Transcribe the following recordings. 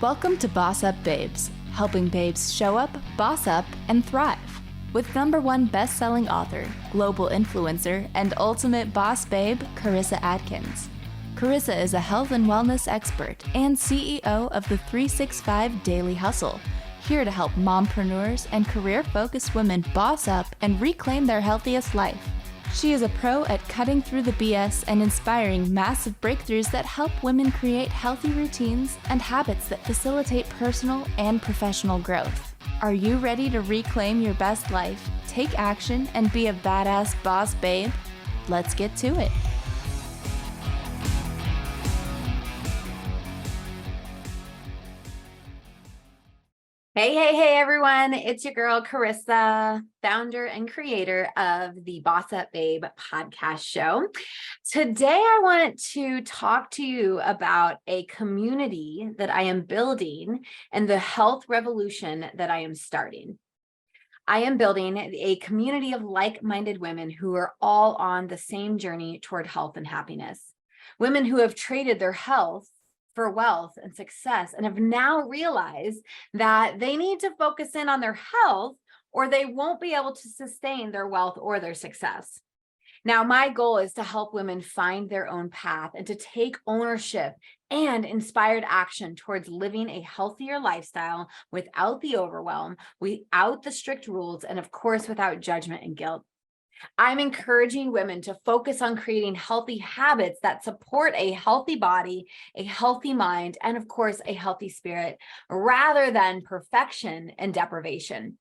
Welcome to BossUp Babes, helping babes show up, boss up, and thrive. With #1 best-selling author, global influencer, and ultimate boss babe, Karissa Adkins. Karissa is a health and wellness expert and CEO of the 365 Daily Hustle, here to help mompreneurs and career-focused women boss up and reclaim their healthiest life. She is a pro at cutting through the BS and inspiring massive breakthroughs that help women create healthy routines and habits that facilitate personal and professional growth. Are you ready to reclaim your best life, take action, and be a badass boss babe? Let's get to it. Hey, everyone. It's your girl, Karissa, founder and creator of the BossUp Babe podcast show. Today, I wanted to talk to you about a community that I am building and the health revolution that I am starting. I am building a community of like-minded women who are all on the same journey toward health and happiness. Women who have traded their health for wealth and success and have now realized that they need to focus in on their health or they won't be able to sustain their wealth or their success. Now, my goal is to help women find their own path and to take ownership and inspired action towards living a healthier lifestyle without the overwhelm, without the strict rules, and of course, without judgment and guilt. I'm encouraging women to focus on creating healthy habits that support a healthy body, a healthy mind, and of course, a healthy spirit, rather than perfection and deprivation.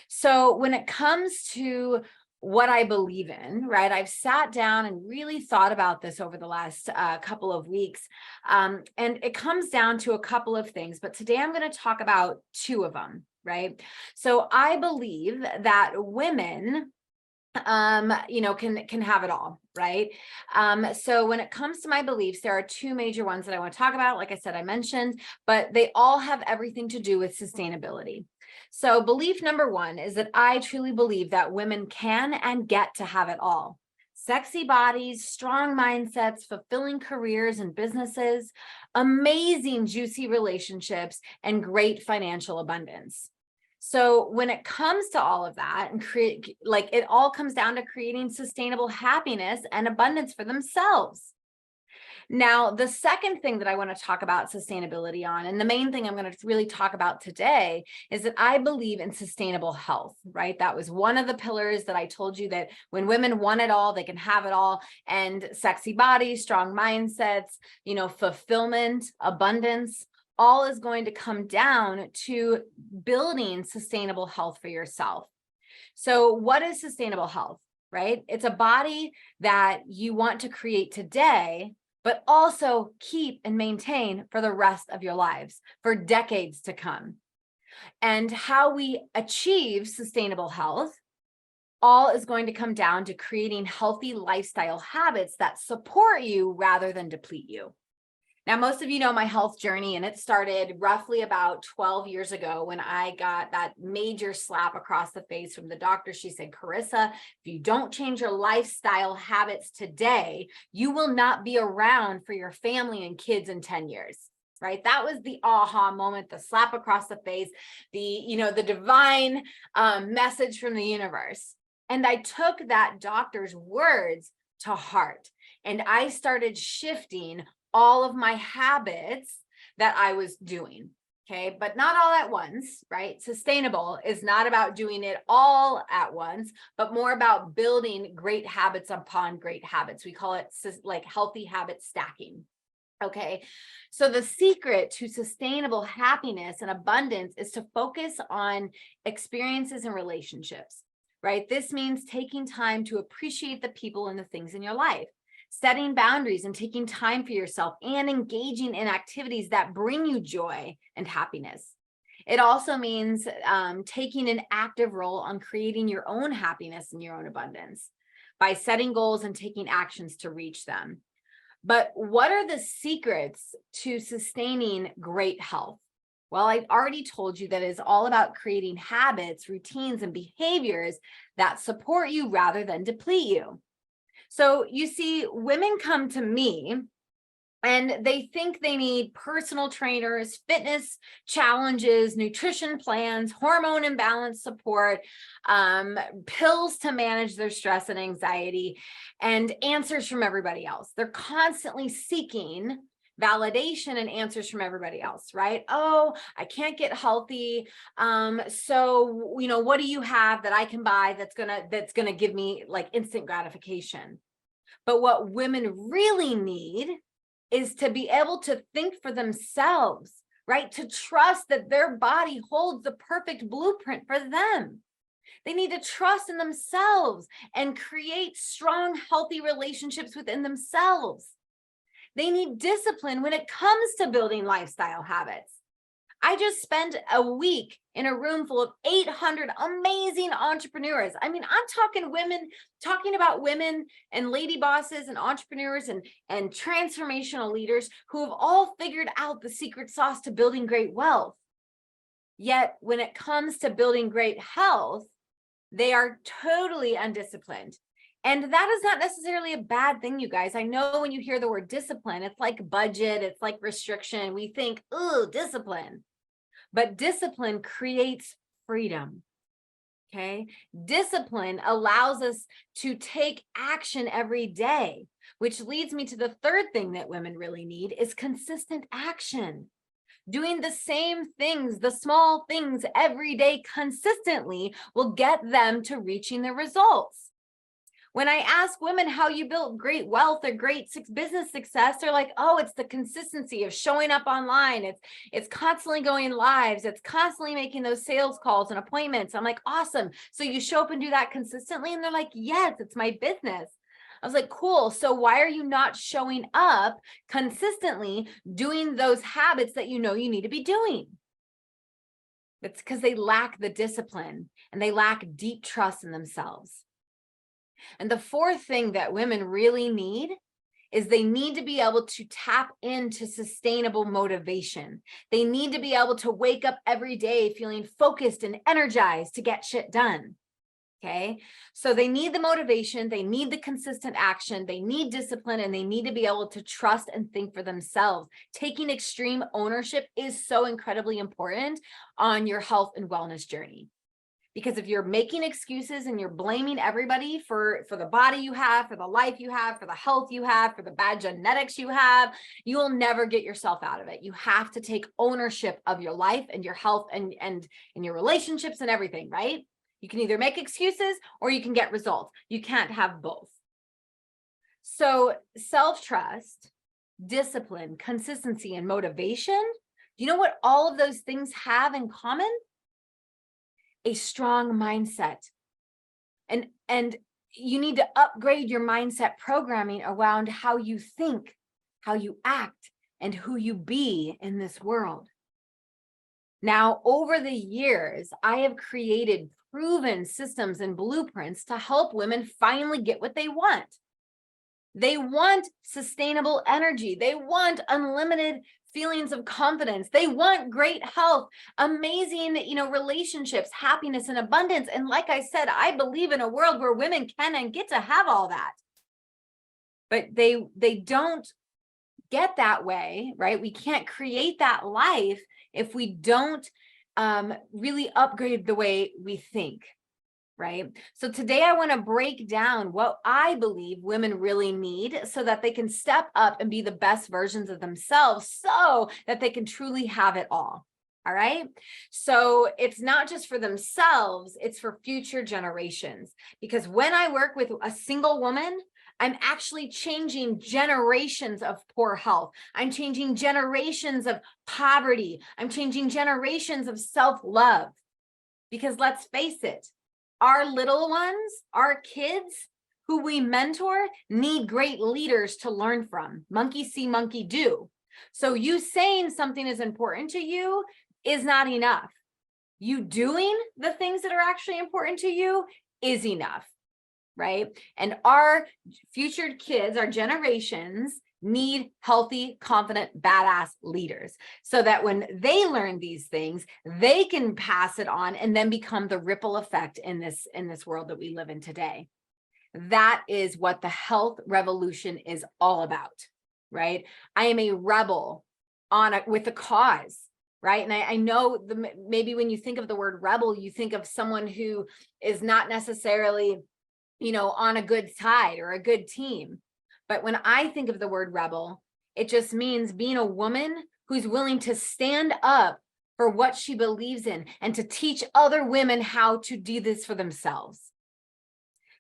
So when it comes to what I believe in, right, I've sat down and really thought about this over the last couple of weeks, and it comes down to a couple of things, but today I'm going to talk about two of them, right? So I believe that women can have it all, right? So when it comes to my beliefs, there are two major ones that I want to talk about. Like I said, I mentioned, but they all have everything to do with sustainability. So belief number one is that I truly believe that women can and get to have it all. Sexy bodies, strong mindsets, fulfilling careers and businesses, amazing, juicy relationships, and great financial abundance. So when it comes to all of that and it all comes down to creating sustainable happiness and abundance for themselves. Now, the second thing that I want to talk about sustainability on, and the main thing I'm going to really talk about today, is that I believe in sustainable health, right? That was one of the pillars that I told you, that when women want it all, they can have it all. And sexy bodies, strong mindsets, fulfillment, abundance, all is going to come down to building sustainable health for yourself. So what is sustainable health, right? It's a body that you want to create today, but also keep and maintain for the rest of your lives, for decades to come. And how we achieve sustainable health, all is going to come down to creating healthy lifestyle habits that support you rather than deplete you. Now, most of you know my health journey, and it started roughly about 12 years ago when I got that major slap across the face from the doctor. She said, Karissa, if you don't change your lifestyle habits today, you will not be around for your family and kids in 10 years. Right? That was the aha moment, the slap across the face, the divine message from the universe. And I took that doctor's words to heart, and I started shifting all of my habits that I was doing. Okay, but not all at once, right? Sustainable is not about doing it all at once, but more about building great habits upon great habits. We call it like healthy habit stacking. Okay, so the secret to sustainable happiness and abundance is to focus on experiences and relationships, right? This means taking time to appreciate the people and the things in your life, setting boundaries and taking time for yourself, and engaging in activities that bring you joy and happiness. It also means taking an active role on creating your own happiness and your own abundance by setting goals and taking actions to reach them. But what are the secrets to sustaining great health? Well, I've already told you that it's all about creating habits, routines, and behaviors that support you rather than deplete you. So you see, women come to me And they think they need personal trainers, fitness challenges, nutrition plans, hormone imbalance support, pills to manage their stress and anxiety, and answers from everybody else. They're constantly seeking validation and answers from everybody else, right? Oh, I can't get healthy. So, what do you have that I can buy that's gonna give me like instant gratification? But what women really need is to be able to think for themselves, right? To trust that their body holds the perfect blueprint for them. They need to trust in themselves and create strong, healthy relationships within themselves. They need discipline when it comes to building lifestyle habits. I just spent a week in a room full of 800 amazing entrepreneurs. I mean, I'm talking about women and lady bosses and entrepreneurs and transformational leaders who have all figured out the secret sauce to building great wealth. Yet when it comes to building great health, they are totally undisciplined. And that is not necessarily a bad thing, you guys. I know when you hear the word discipline, it's like budget, it's like restriction. We think, oh, discipline. But discipline creates freedom, okay? Discipline allows us to take action every day, which leads me to the third thing that women really need is consistent action. Doing the same things, the small things every day consistently will get them to reaching their results. When I ask women how you built great wealth or great business success, they're like, oh, it's the consistency of showing up online. It's constantly going lives. It's constantly making those sales calls and appointments. I'm like, awesome. So you show up and do that consistently? And they're like, yes, it's my business. I was like, cool. So why are you not showing up consistently doing those habits that you know you need to be doing? It's because they lack the discipline and they lack deep trust in themselves. And the fourth thing that women really need is they need to be able to tap into sustainable motivation. They need to be able to wake up every day feeling focused and energized to get shit done. Okay, so they need the motivation, they need the consistent action, they need discipline, and they need to be able to trust and think for themselves. Taking extreme ownership is so incredibly important on your health and wellness journey. Because if you're making excuses and you're blaming everybody for the body you have, for the life you have, for the health you have, for the bad genetics you have, you will never get yourself out of it. You have to take ownership of your life and your health and your relationships and everything, right? You can either make excuses or you can get results. You can't have both. So self-trust, discipline, consistency, and motivation, do you know what all of those things have in common? A strong mindset. And you need to upgrade your mindset programming around how you think, how you act, and who you be in this world. Now, over the years, I have created proven systems and blueprints to help women finally get what they want. They want sustainable energy. They want unlimited feelings of confidence. They want great health, amazing, relationships, happiness, and abundance. And like I said, I believe in a world where women can and get to have all that. But they don't get that way, right? We can't create that life if we don't really upgrade the way we think, right? So today I want to break down what I believe women really need so that they can step up and be the best versions of themselves so that they can truly have it all. All right. So it's not just for themselves, it's for future generations. Because when I work with a single woman, I'm actually changing generations of poor health. I'm changing generations of poverty. I'm changing generations of self-love. Because let's face it, our little ones, our kids who we mentor need great leaders to learn from. Monkey see, monkey do. So you saying something is important to you is not enough. You doing the things that are actually important to you is enough. Right? And our future kids, our generations need healthy, confident, badass leaders so that when they learn these things, they can pass it on and then become the ripple effect in this world that we live in today. That is what the health revolution is all about. right? I am a rebel with a cause, right? And I know maybe when you think of the word rebel, you think of someone who is not necessarily, on a good side or a good team. But when I think of the word rebel, it just means being a woman who's willing to stand up for what she believes in and to teach other women how to do this for themselves.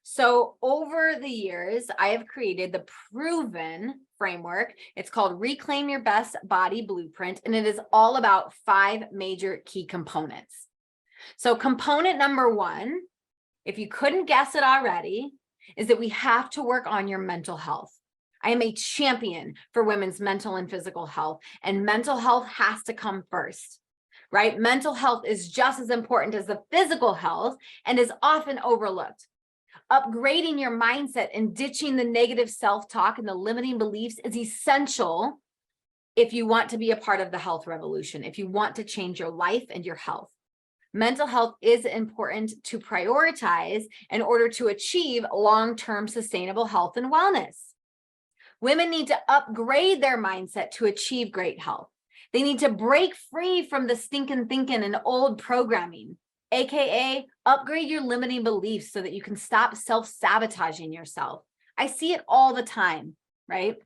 So over the years, I have created the proven framework. It's called Reclaim Your Best Body Blueprint, and it is all about 5 major key components. So component number 1, if you couldn't guess it already, is that we have to work on your mental health. I am a champion for women's mental and physical health, and mental health has to come first, right? Mental health is just as important as the physical health and is often overlooked. Upgrading your mindset and ditching the negative self-talk and the limiting beliefs is essential if you want to be a part of the health revolution, if you want to change your life and your health. Mental health is important to prioritize in order to achieve long-term sustainable health and wellness. Women need to upgrade their mindset to achieve great health. They need to break free from the stinking thinking and old programming, AKA upgrade your limiting beliefs so that you can stop self-sabotaging yourself. I see it all the time, right?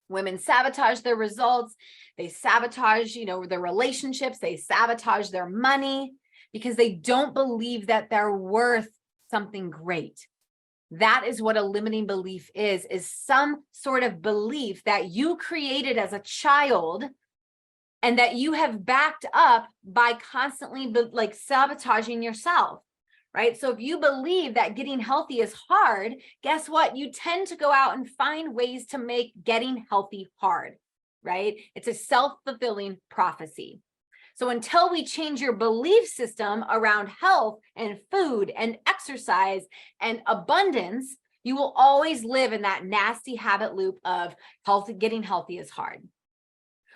Women sabotage their results. They sabotage, their relationships. They sabotage their money because they don't believe that they're worth something great. That is what a limiting belief is some sort of belief that you created as a child and that you have backed up by constantly sabotaging yourself, right? So if you believe that getting healthy is hard, guess what? You tend to go out and find ways to make getting healthy hard, right? It's a self-fulfilling prophecy. So until we change your belief system around health and food and exercise and abundance, you will always live in that nasty habit loop of getting healthy is hard.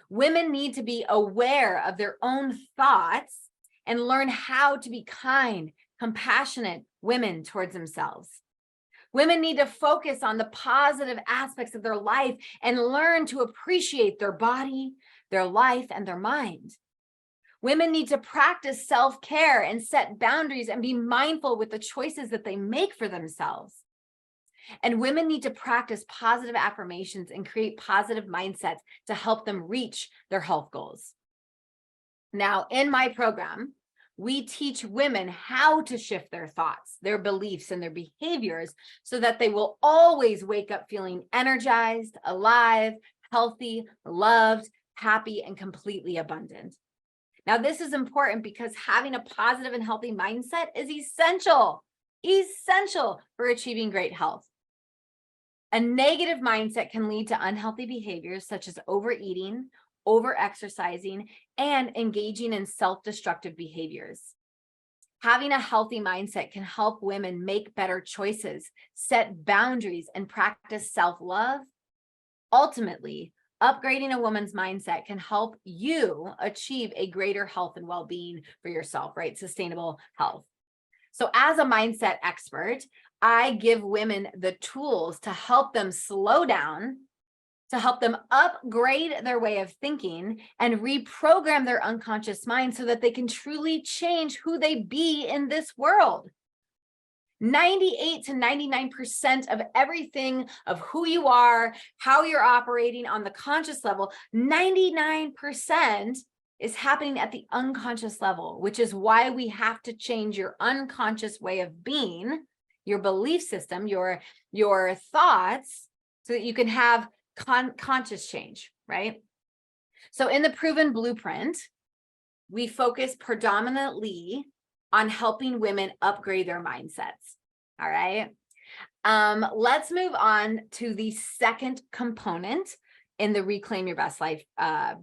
Women need to be aware of their own thoughts and learn how to be kind, compassionate women towards themselves. Women need to focus on the positive aspects of their life and learn to appreciate their body, their life, and their mind. Women need to practice self-care and set boundaries and be mindful with the choices that they make for themselves. And women need to practice positive affirmations and create positive mindsets to help them reach their health goals. Now, in my program, we teach women how to shift their thoughts, their beliefs, and their behaviors so that they will always wake up feeling energized, alive, healthy, loved, happy, and completely abundant. Now, this is important because having a positive and healthy mindset is essential for achieving great health. A negative mindset can lead to unhealthy behaviors such as overeating, over-exercising, and engaging in self-destructive behaviors. Having a healthy mindset can help women make better choices, set boundaries, and practice self-love. Ultimately, upgrading a woman's mindset can help you achieve a greater health and well-being for yourself, right? Sustainable health. So as a mindset expert, I give women the tools to help them slow down, to help them upgrade their way of thinking and reprogram their unconscious mind so that they can truly change who they be in this world. 98 to 99% of everything of who you are, how you're operating on the conscious level, 99% is happening at the unconscious level, which is why we have to change your unconscious way of being, your belief system, your thoughts, so that you can have conscious change, right? So in the proven blueprint, we focus predominantly on helping women upgrade their mindsets. All right. Let's move on to the second component in the Reclaim Your Best Life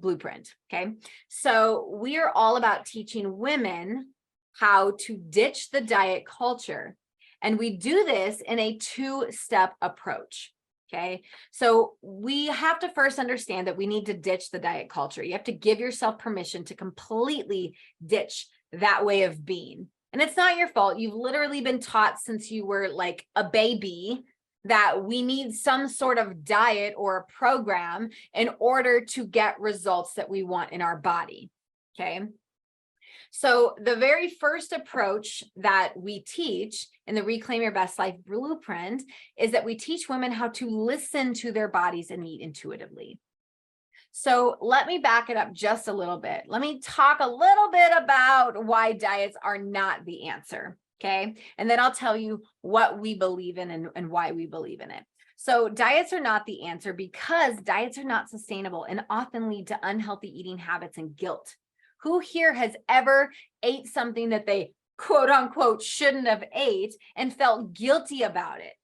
blueprint. Okay. So we are all about teaching women how to ditch the diet culture. And we do this in a 2-step approach. Okay. So we have to first understand that we need to ditch the diet culture. You have to give yourself permission to completely ditch that way of being. And it's not your fault. You've literally been taught since you were like a baby that we need some sort of diet or a program in order to get results that we want in our body. Okay. So the very first approach that we teach in the Reclaim Your Best Life Blueprint is that we teach women how to listen to their bodies and eat intuitively. So let me back it up just a little bit. Let me talk a little bit about why diets are not the answer. Okay. And then I'll tell you what we believe in and why we believe in it. So diets are not the answer because diets are not sustainable and often lead to unhealthy eating habits and guilt. Who here has ever ate something that they quote unquote shouldn't have ate and felt guilty about it?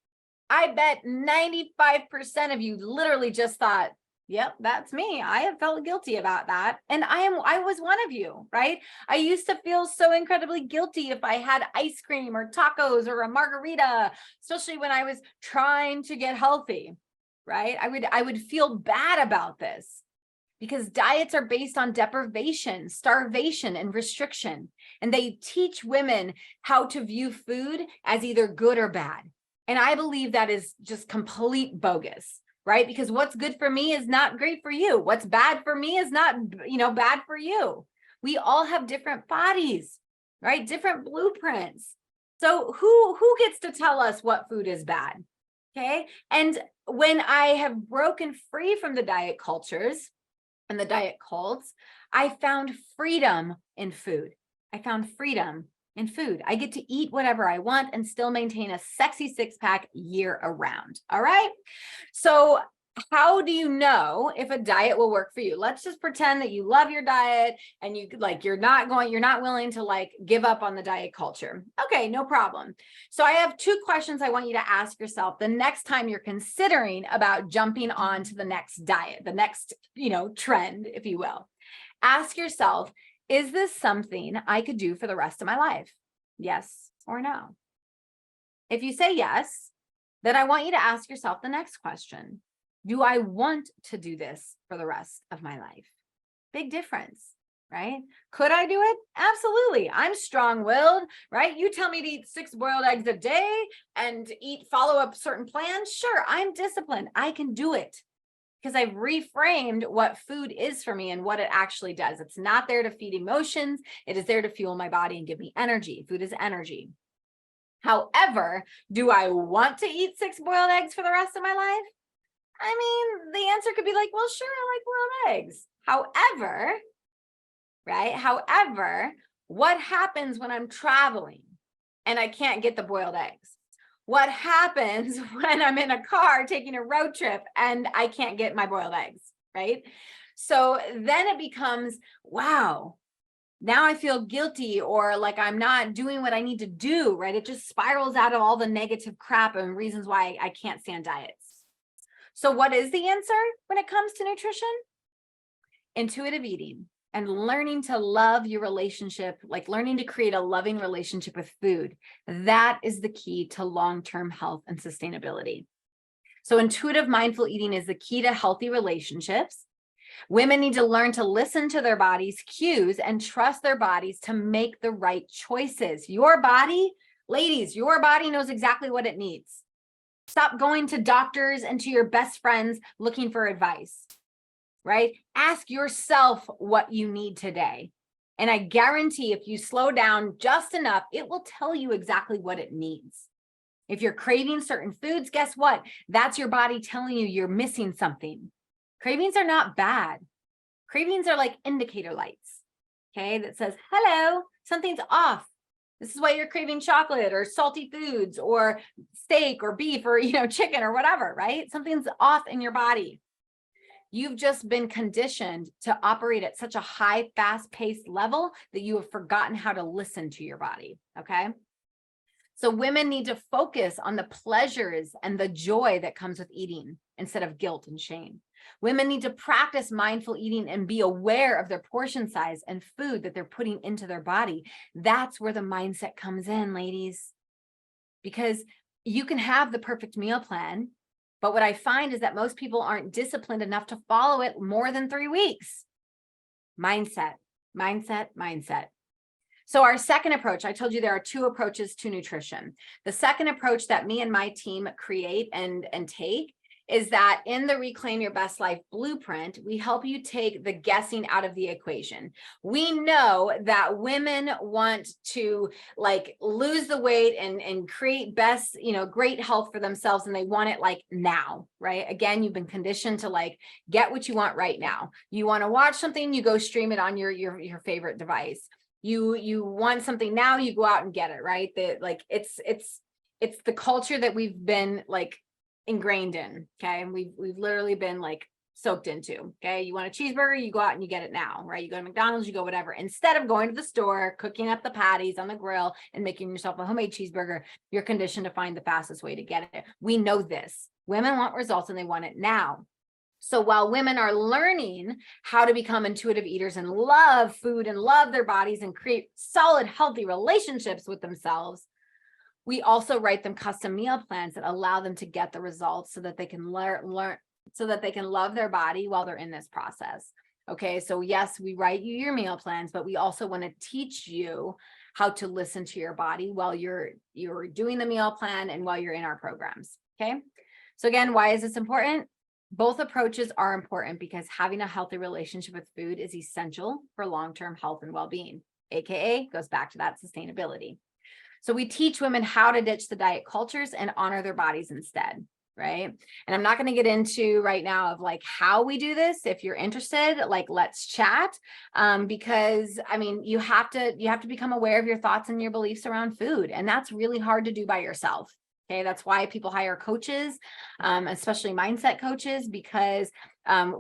I bet 95% of you literally just thought, yep, that's me. I have felt guilty about that. And I was one of you, right? I used to feel so incredibly guilty if I had ice cream or tacos or a margarita, especially when I was trying to get healthy, right? I would feel bad about this because diets are based on deprivation, starvation, and restriction. And they teach women how to view food as either good or bad. And I believe that is just complete bogus. Right? Because what's good for me is not great for you. What's bad for me is not, bad for you. We all have different bodies, right? Different blueprints. So who gets to tell us what food is bad? Okay. And when I have broken free from the diet cultures and the diet cults, I found freedom in food. I found freedom in food. I get to eat whatever I want and still maintain a sexy six-pack year around. All right. So how do you know if a diet will work for you? Let's just pretend that you love your diet and you're not willing to give up on the diet culture. Okay, no problem. So I have two questions I want you to ask yourself the next time you're considering about jumping on to the next diet, the next, trend, if you will. Ask yourself, is this something I could do for the rest of my life? Yes or no? If you say yes, then I want you to ask yourself the next question. Do I want to do this for the rest of my life? Big difference, right? Could I do it? Absolutely. I'm strong-willed, right? You tell me to eat 6 boiled eggs a day and follow up certain plans. Sure, I'm disciplined. I can do it. Because I've reframed what food is for me and what it actually does. It's not there to feed emotions. It is there to fuel my body and give me energy. Food is energy. However, do I want to eat 6 boiled eggs for the rest of my life? I mean, the answer could be well, sure, I like boiled eggs. However, right? However, what happens when I'm traveling and I can't get the boiled eggs? What happens when I'm in a car taking a road trip and I can't get my boiled eggs, right? So then it becomes, wow, now I feel guilty or like I'm not doing what I need to do, right? It just spirals out of all the negative crap and reasons why I can't stand diets. So what is the answer when it comes to nutrition? Intuitive eating. And learning to love your relationship, learning to create a loving relationship with food. That is the key to long-term health and sustainability. So intuitive mindful eating is the key to healthy relationships. Women need to learn to listen to their body's cues and trust their bodies to make the right choices. Your body, ladies, your body knows exactly what it needs. Stop going to doctors and to your best friends looking for advice. Right? Ask yourself what you need today. And I guarantee if you slow down just enough, it will tell you exactly what it needs. If you're craving certain foods, guess what? That's your body telling you you're missing something. Cravings are not bad. Cravings are like indicator lights, okay? That says, hello, something's off. This is why you're craving chocolate or salty foods or steak or beef or, chicken or whatever, right? Something's off in your body. You've just been conditioned to operate at such a high, fast-paced level that you have forgotten how to listen to your body, okay? So women need to focus on the pleasures and the joy that comes with eating instead of guilt and shame. Women need to practice mindful eating and be aware of their portion size and food that they're putting into their body. That's where the mindset comes in, ladies. Because you can have the perfect meal plan, but what I find is that most people aren't disciplined enough to follow it more than 3 weeks. Mindset, mindset, mindset. So our second approach, I told you there are two approaches to nutrition. The second approach that me and my team create and take is that in the Reclaim Your Best Life blueprint, we help you take the guessing out of the equation. We know that women want to like lose the weight and create best, great health for themselves, and they want it like now, right? Again, you've been conditioned to like get what you want right now. You want to watch something, you go stream it on your favorite device. You want something now, you go out and get it, right? It's the culture that we've been like ingrained in. Okay. And we've literally been like soaked into. Okay. You want a cheeseburger, you go out and you get it now, right? You go to McDonald's, you go whatever. Instead of going to the store, cooking up the patties on the grill and making yourself a homemade cheeseburger, you're conditioned to find the fastest way to get it. We know this. Women want results and they want it now. So while women are learning how to become intuitive eaters and love food and love their bodies and create solid, healthy relationships with themselves, we also write them custom meal plans that allow them to get the results so that they can learn so that they can love their body while they're in this process. Okay, so yes, we write you your meal plans, but we also want to teach you how to listen to your body while you're doing the meal plan and while you're in our programs. Okay, so again, why is this important? Both approaches are important because having a healthy relationship with food is essential for long-term health and well-being, AKA goes back to that sustainability. So we teach women how to ditch the diet cultures and honor their bodies instead, right? And I'm not going to get into right now of like how we do this. If you're interested, like let's chat, because I mean, you have to become aware of your thoughts and your beliefs around food, and that's really hard to do by yourself. Okay, that's why people hire coaches, especially mindset coaches, because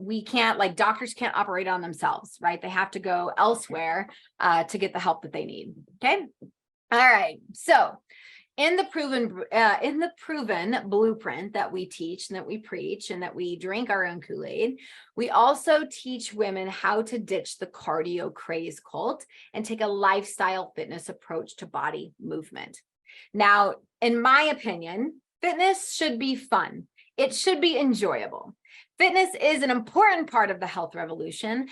we can't, like doctors can't operate on themselves, right? They have to go elsewhere to get the help that they need. Okay. All right. So in the proven blueprint that we teach and that we preach and that we drink our own Kool-Aid, we also teach women how to ditch the cardio craze cult and take a lifestyle fitness approach to body movement. Now, in my opinion, fitness should be fun. It should be enjoyable. Fitness is an important part of the health revolution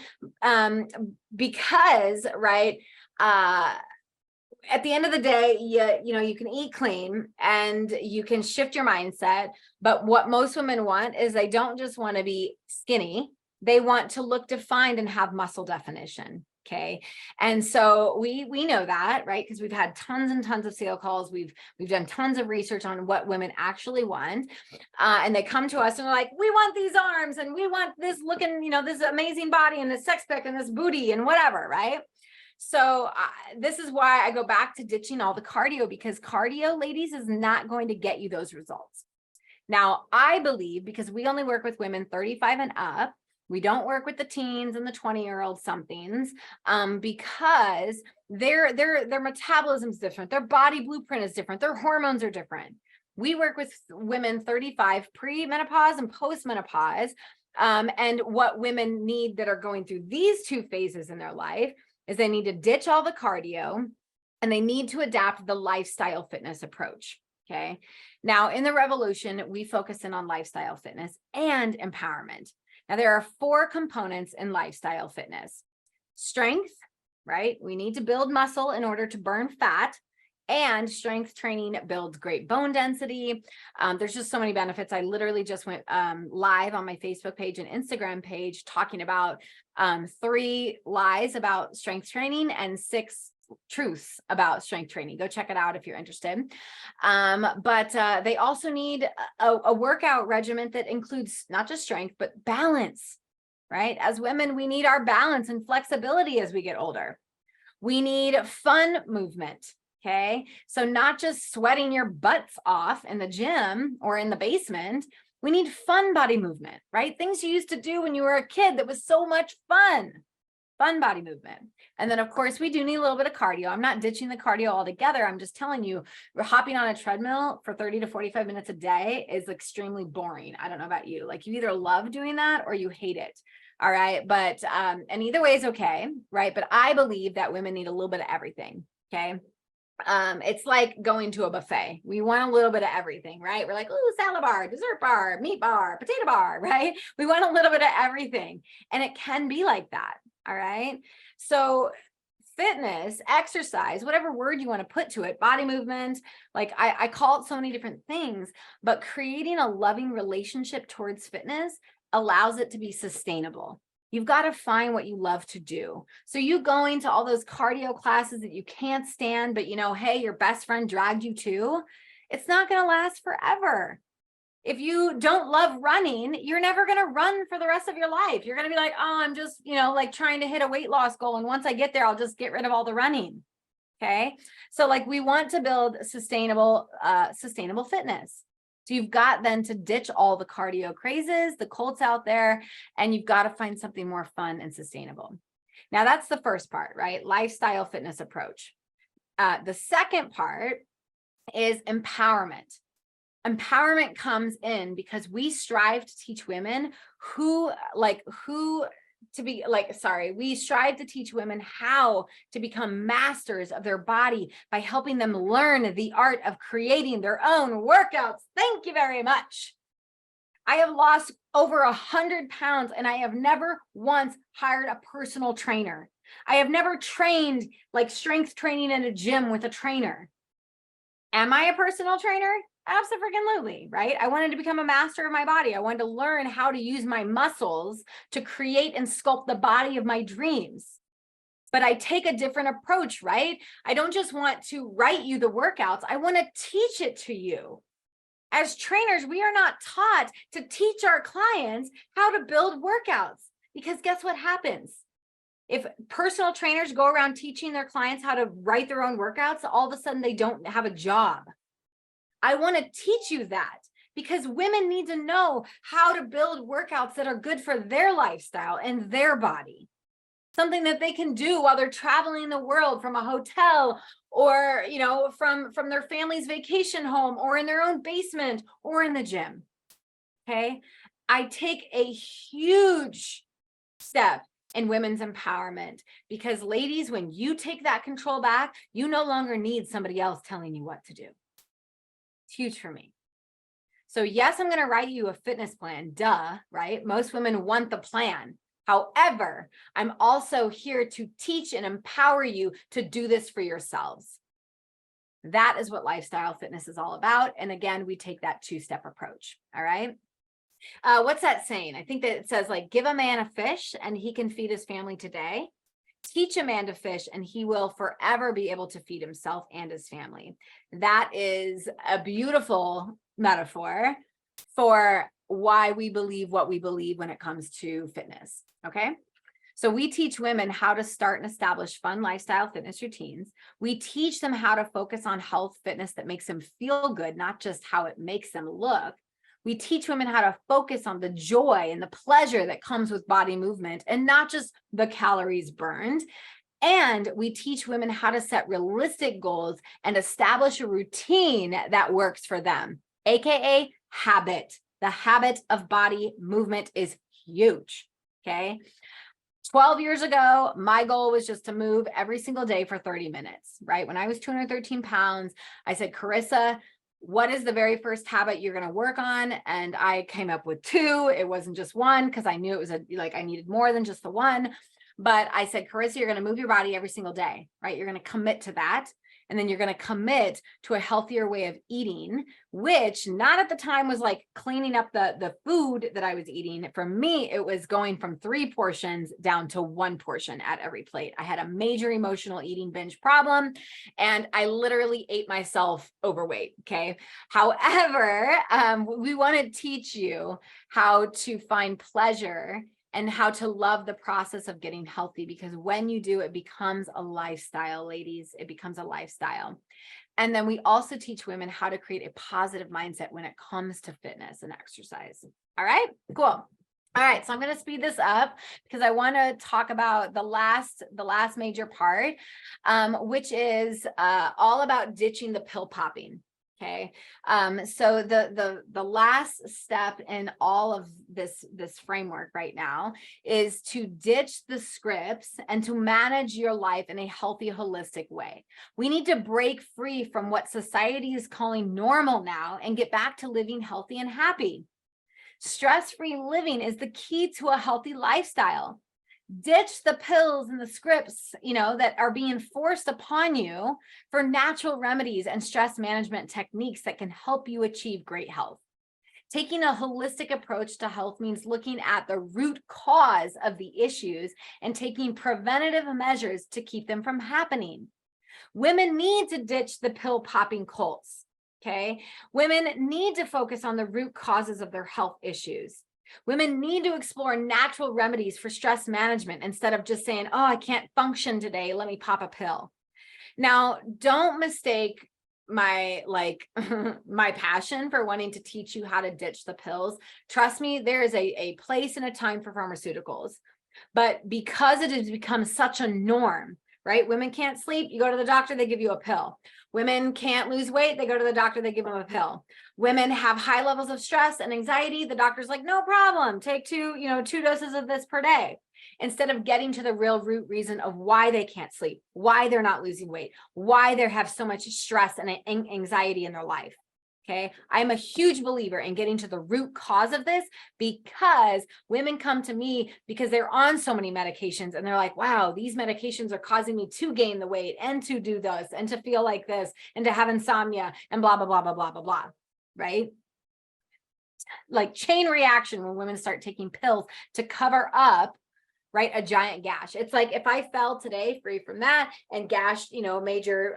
because, right, at the end of the day, you can eat clean and you can shift your mindset. But what most women want is they don't just want to be skinny. They want to look defined and have muscle definition. Okay. And so we know that, right? Because we've had tons and tons of sale calls. We've done tons of research on what women actually want. And they come to us and they're like, we want these arms and we want this looking, this amazing body and this sex pic and this booty and whatever, right? So this is why I go back to ditching all the cardio, because cardio, ladies, is not going to get you those results. Now, I believe, because we only work with women 35 and up, we don't work with the teens and the 20-year-old somethings, because their metabolism is different. Their body blueprint is different. Their hormones are different. We work with women 35 pre-menopause and post-menopause. And what women need that are going through these two phases in their life is they need to ditch all the cardio and they need to adapt the lifestyle fitness approach. Okay. Now in the revolution, we focus in on lifestyle fitness and empowerment. Now there are 4 components in lifestyle fitness: strength, right? We need to build muscle in order to burn fat, and strength training builds great bone density. There's just so many benefits. I literally just went live on my Facebook page and Instagram page talking about 3 lies about strength training and 6 truths about strength training. Go check it out if you're interested. But they also need a workout regimen that includes not just strength, but balance, right? As women, we need our balance and flexibility as we get older. We need fun movement. Okay. So not just sweating your butts off in the gym or in the basement. We need fun body movement, right? Things you used to do when you were a kid that was so much fun body movement. And then of course we do need a little bit of cardio. I'm not ditching the cardio altogether. I'm just telling you, we're hopping on a treadmill for 30 to 45 minutes a day is extremely boring. I don't know about you. Like you either love doing that or you hate it. All right. But, and either way is okay. Right. But I believe that women need a little bit of everything. Okay. It's like going to a buffet. We want a little bit of everything, right? We're like, oh, salad bar, dessert bar, meat bar, potato bar, right? We want a little bit of everything. And it can be like that. All right. So fitness, exercise, whatever word you want to put to it, body movement, like I call it so many different things, but creating a loving relationship towards fitness allows it to be sustainable. You've got to find what you love to do. So you going to all those cardio classes that you can't stand, but hey, your best friend dragged you to, it's not going to last forever. If you don't love running, you're never going to run for the rest of your life. You're going to be like, oh, I'm just, like trying to hit a weight loss goal. And once I get there, I'll just get rid of all the running. Okay. So like we want to build sustainable fitness. So you've got then to ditch all the cardio crazes, the cults out there, and you've got to find something more fun and sustainable. Now that's the first part, right? Lifestyle fitness approach. The second part is empowerment. Empowerment comes in because we strive to teach women we strive to teach women how to become masters of their body by helping them learn the art of creating their own workouts. Thank you very much. I have lost over 100 pounds and I have never once hired a personal trainer. I have never trained like strength training in a gym with a trainer. Am I a personal trainer? Absolutely, right? I wanted to become a master of my body. I wanted to learn how to use my muscles to create and sculpt the body of my dreams. But I take a different approach, right? I don't just want to write you the workouts. I want to teach it to you. As trainers, we are not taught to teach our clients how to build workouts, because guess what happens? If personal trainers go around teaching their clients how to write their own workouts, all of a sudden they don't have a job. I want to teach you that because women need to know how to build workouts that are good for their lifestyle and their body. Something that they can do while they're traveling the world from a hotel or, from their family's vacation home or in their own basement or in the gym. Okay. I take a huge step in women's empowerment because ladies, when you take that control back, you no longer need somebody else telling you what to do. It's huge for me. So yes, I'm going to write you a fitness plan, right? Most women want the plan. However, I'm also here to teach and empower you to do this for yourselves. That is what lifestyle fitness is all about. And again, we take that two-step approach. All right. What's that saying? I think that it says like, give a man a fish and he can feed his family today. Teach a man to fish and he will forever be able to feed himself and his family. That is a beautiful metaphor for why we believe what we believe when it comes to fitness. Okay. So we teach women how to start and establish fun lifestyle fitness routines. We teach them how to focus on health fitness that makes them feel good, not just how it makes them look. We teach women how to focus on the joy and the pleasure that comes with body movement and not just the calories burned. And we teach women how to set realistic goals and establish a routine that works for them, AKA habit. The habit of body movement is huge. Okay. 12 years ago, my goal was just to move every single day for 30 minutes, right? When I was 213 pounds, I said, Karissa, what is the very first habit you're going to work on? And I came up with 2. It wasn't just one because I knew it was I needed more than just the one. But I said, Karissa, you're going to move your body every single day, right? You're going to commit to that. And then you're going to commit to a healthier way of eating, which not at the time was like cleaning up the food that I was eating. For me, it was going from 3 portions down to 1 portion at every plate. I had a major emotional eating binge problem and I literally ate myself overweight. Okay. However, we want to teach you how to find pleasure and how to love the process of getting healthy, because when you do, it becomes a lifestyle, ladies. It becomes a lifestyle. And then we also teach women how to create a positive mindset when it comes to fitness and exercise. All right, cool. All right, so I'm going to speed this up because I want to talk about the last major part, which is all about ditching the pill popping. Okay. So the last step in all of this framework right now is to ditch the scripts and to manage your life in a healthy, holistic way. We need to break free from what society is calling normal now and get back to living healthy and happy. Stress-free living is the key to a healthy lifestyle. Ditch the pills and the scripts, that are being forced upon you for natural remedies and stress management techniques that can help you achieve great health. Taking a holistic approach to health means looking at the root cause of the issues and taking preventative measures to keep them from happening. Women need to ditch the pill popping cults. Okay. Women need to focus on the root causes of their health issues. Women need to explore natural remedies for stress management instead of just saying, oh, I can't function today, let me pop a pill. Now, don't mistake my my passion for wanting to teach you how to ditch the pills. Trust me, there is a place and a time for pharmaceuticals. But because it has become such a norm, right? Women can't sleep, you go to the doctor, they give you a pill. Women can't lose weight, they go to the doctor, they give them a pill. Women have high levels of stress and anxiety, the doctor's like, no problem, take two doses of this per day. Instead of getting to the real root reason of why they can't sleep, why they're not losing weight, why they have so much stress and anxiety in their life. Okay. I'm a huge believer in getting to the root cause of this, because women come to me because they're on so many medications and they're like, wow, these medications are causing me to gain the weight and to do this and to feel like this and to have insomnia and blah, blah, blah, blah, blah, blah, blah. Right. Like chain reaction when women start taking pills to cover up, right, a giant gash. It's like if I fell today free from that and gashed, major,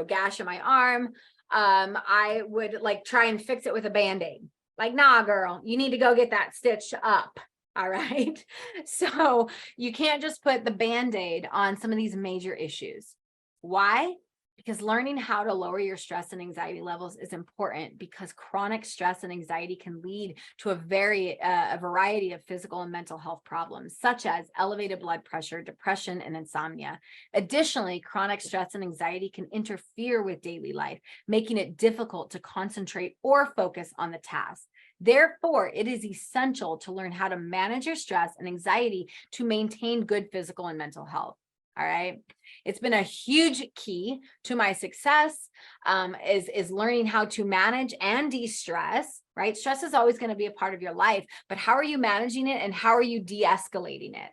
gash in my arm, I would try and fix it with a Band-Aid. Like, nah, girl, you need to go get that stitched up. All right. So you can't just put the Band-Aid on some of these major issues. Why? Because learning how to lower your stress and anxiety levels is important, because chronic stress and anxiety can lead to a variety of physical and mental health problems, such as elevated blood pressure, depression, and insomnia. Additionally, chronic stress and anxiety can interfere with daily life, making it difficult to concentrate or focus on the task. Therefore, it is essential to learn how to manage your stress and anxiety to maintain good physical and mental health. All right. It's been a huge key to my success, is learning how to manage and de-stress, right? Stress is always going to be a part of your life, but how are you managing it and how are you de-escalating it?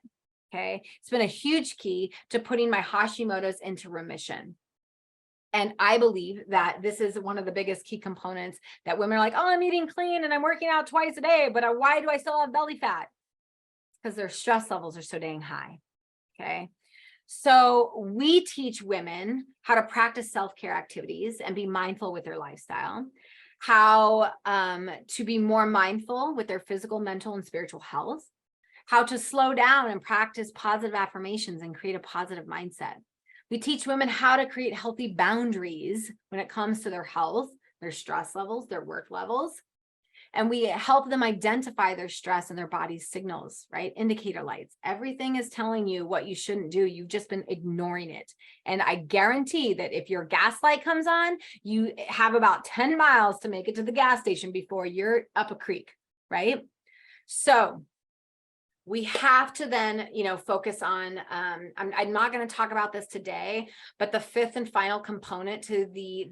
Okay. It's been a huge key to putting my Hashimoto's into remission. And I believe that this is one of the biggest key components that women are like, oh, I'm eating clean and I'm working out twice a day, but why do I still have belly fat? Because their stress levels are so dang high. Okay. So we teach women how to practice self-care activities and be mindful with their lifestyle, how to be more mindful with their physical, mental, and spiritual health, how to slow down and practice positive affirmations and create a positive mindset. We teach women how to create healthy boundaries when it comes to their health, their stress levels, their work levels. And we help them identify their stress and their body's signals, right? Indicator lights. Everything is telling you what you shouldn't do. You've just been ignoring it. And I guarantee that if your gas light comes on, you have about 10 miles to make it to the gas station before you're up a creek, right? So we have to then, focus on, I'm not going to talk about this today, but the fifth and final component to the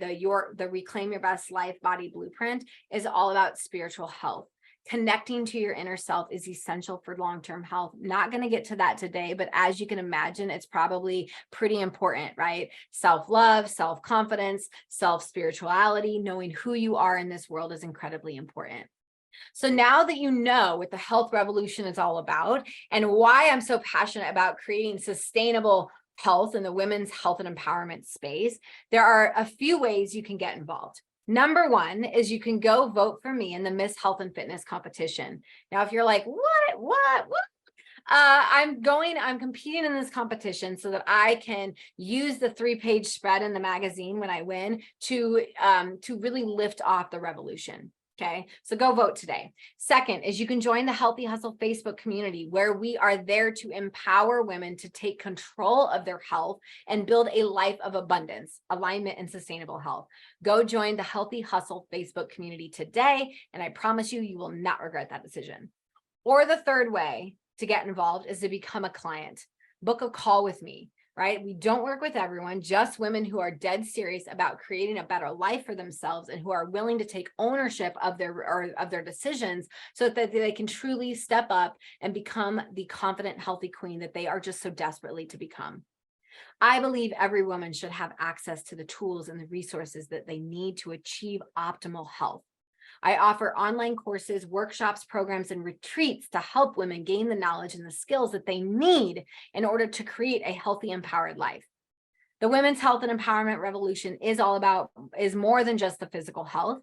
Reclaim Your Best Life Body Blueprint is all about spiritual health. Connecting to your inner self is essential for long-term health. Not going to get to that today, but as you can imagine, it's probably pretty important, right? Self-love, self-confidence, self-spirituality, knowing who you are in this world is incredibly important. So now that you know what the health revolution is all about and why I'm so passionate about creating sustainable health in the women's health and empowerment space, there are a few ways you can get involved. Number one is you can go vote for me in the Miss Health and Fitness competition. Now, if you're like, what? I'm competing in this competition so that I can use the 3-page spread in the magazine when I win to really lift off the revolution. Okay, so go vote today. Second is you can join the Healthy Hustle Facebook community, where we are there to empower women to take control of their health and build a life of abundance, alignment, and sustainable health. Go join the Healthy Hustle Facebook community today, and I promise you, you will not regret that decision. Or the third way to get involved is to become a client. Book a call with me. right? We don't work with everyone, just women who are dead serious about creating a better life for themselves and who are willing to take ownership of their decisions so that they can truly step up and become the confident, healthy queen that they are just so desperately to become. I believe every woman should have access to the tools and the resources that they need to achieve optimal health. I offer online courses, workshops, programs, and retreats to help women gain the knowledge and the skills that they need in order to create a healthy, empowered life. The women's health and empowerment revolution is more than just the physical health.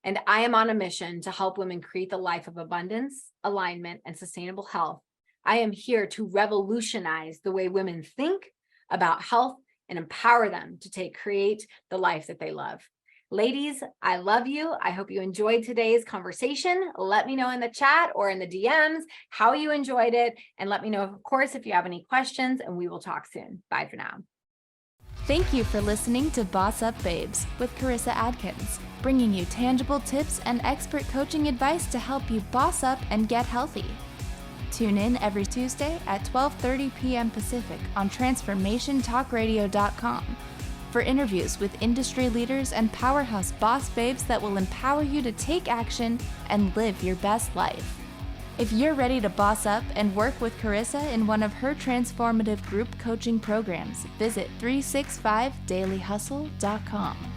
And I am on a mission to help women create the life of abundance, alignment, and sustainable health. I am here to revolutionize the way women think about health and empower them to create the life that they love. Ladies, I love you. I hope you enjoyed today's conversation. Let me know in the chat or in the DMs how you enjoyed it. And let me know, of course, if you have any questions, and we will talk soon. Bye for now. Thank you for listening to Boss Up Babes with Karissa Adkins, bringing you tangible tips and expert coaching advice to help you boss up and get healthy. Tune in every Tuesday at 12:30 p.m. Pacific on TransformationTalkRadio.com for interviews with industry leaders and powerhouse boss babes that will empower you to take action and live your best life. If you're ready to boss up and work with Karissa in one of her transformative group coaching programs, visit 365dailyhustle.com.